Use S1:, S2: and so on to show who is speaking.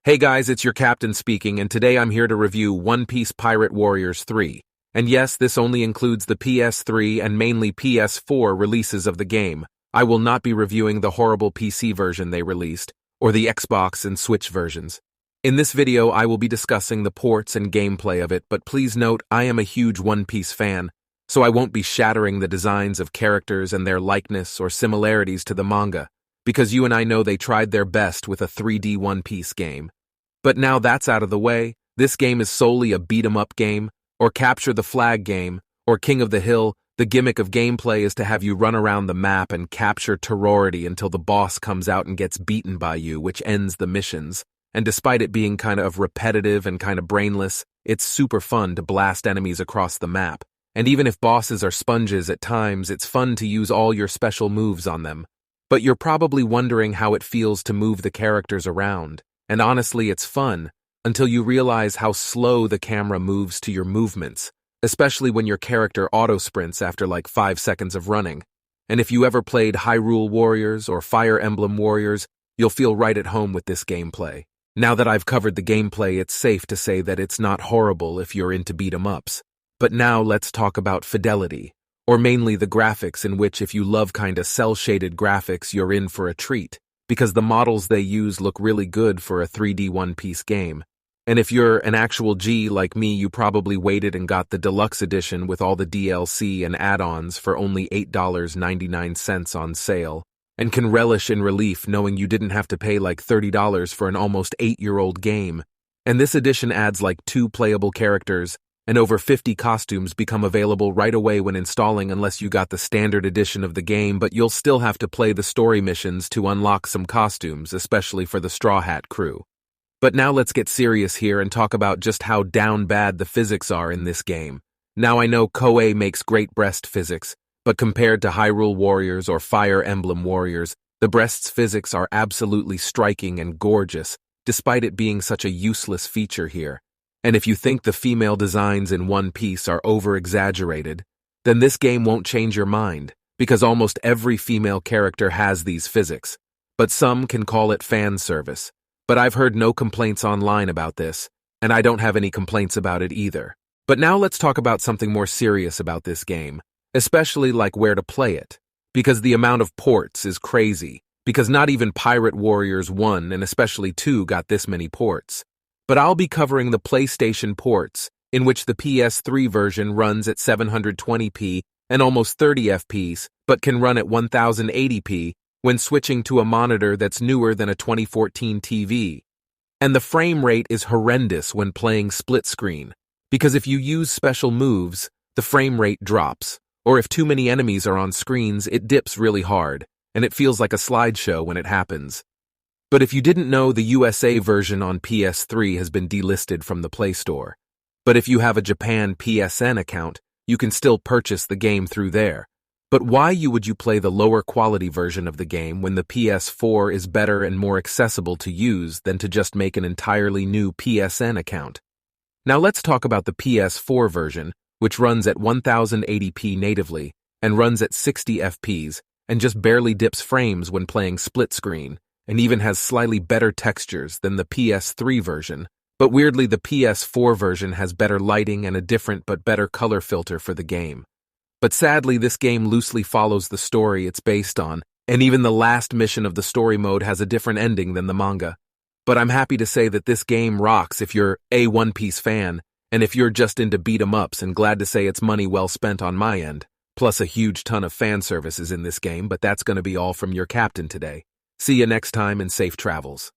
S1: Hey guys, it's your captain speaking, and today I'm here to review One Piece Pirate Warriors 3. And yes, this only includes the PS3 and mainly PS4 releases of the game. I will not be reviewing the horrible PC version they released, or the Xbox and Switch versions. In this video, I will be discussing the ports and gameplay of it, but please note, I am a huge One Piece fan, so I won't be shattering the designs of characters and their likeness or similarities to the manga, because you and I know they tried their best with a 3D One Piece game. But now that's out of the way, this game is solely a beat-em-up game, or capture the flag game, or King of the Hill. The gimmick of gameplay is to have you run around the map and capture terrority until the boss comes out and gets beaten by you, which ends the missions. And despite it being kind of repetitive and kind of brainless, it's super fun to blast enemies across the map. And even if bosses are sponges at times, it's fun to use all your special moves on them. But you're probably wondering how it feels to move the characters around. And honestly, it's fun, until you realize how slow the camera moves to your movements, especially when your character auto-sprints after like 5 seconds of running. And if you ever played Hyrule Warriors or Fire Emblem Warriors, you'll feel right at home with this gameplay. Now that I've covered the gameplay, it's safe to say that it's not horrible if you're into beat-em-ups. But now let's talk about fidelity, or mainly the graphics, in which if you love kinda cel-shaded graphics, you're in for a treat, because the models they use look really good for a 3D One Piece game. And if you're an actual G like me, you probably waited and got the deluxe edition with all the DLC and add-ons for only $8.99 on sale, and can relish in relief knowing you didn't have to pay like $30 for an almost 8-year-old game. And this edition adds like 2 playable characters, and over 50 costumes become available right away when installing, unless you got the standard edition of the game, but you'll still have to play the story missions to unlock some costumes, especially for the Straw Hat crew. But now let's get serious here and talk about just how down bad the physics are in this game. Now I know Koei makes great breast physics, but compared to Hyrule Warriors or Fire Emblem Warriors, the breast's physics are absolutely striking and gorgeous, despite it being such a useless feature here. And if you think the female designs in One Piece are over-exaggerated, then this game won't change your mind, because almost every female character has these physics. But some can call it fan service. But I've heard no complaints online about this, and I don't have any complaints about it either. But now let's talk about something more serious about this game, especially like where to play it, because the amount of ports is crazy, because not even Pirate Warriors 1 and especially 2 got this many ports. But I'll be covering the PlayStation ports, in which the PS3 version runs at 720p and almost 30 FPS, but can run at 1080p when switching to a monitor that's newer than a 2014 TV. And the frame rate is horrendous when playing split screen, because if you use special moves, the frame rate drops, or if too many enemies are on screens, it dips really hard, and it feels like a slideshow when it happens. But if you didn't know, the USA version on PS3 has been delisted from the Play Store. But if you have a Japan PSN account, you can still purchase the game through there. But why would you play the lower quality version of the game when the PS4 is better and more accessible to use than to just make an entirely new PSN account? Now let's talk about the PS4 version, which runs at 1080p natively and runs at 60 FPS and just barely dips frames when playing split screen, and even has slightly better textures than the PS3 version. But weirdly, the PS4 version has better lighting and a different but better color filter for the game. But sadly, this game loosely follows the story it's based on, and even the last mission of the story mode has a different ending than the manga. But I'm happy to say that this game rocks if you're a One Piece fan, and if you're just into beat-em-ups, and glad to say it's money well spent on my end. Plus a huge ton of fan services in this game, but that's going to be all from your captain today. See you next time and safe travels.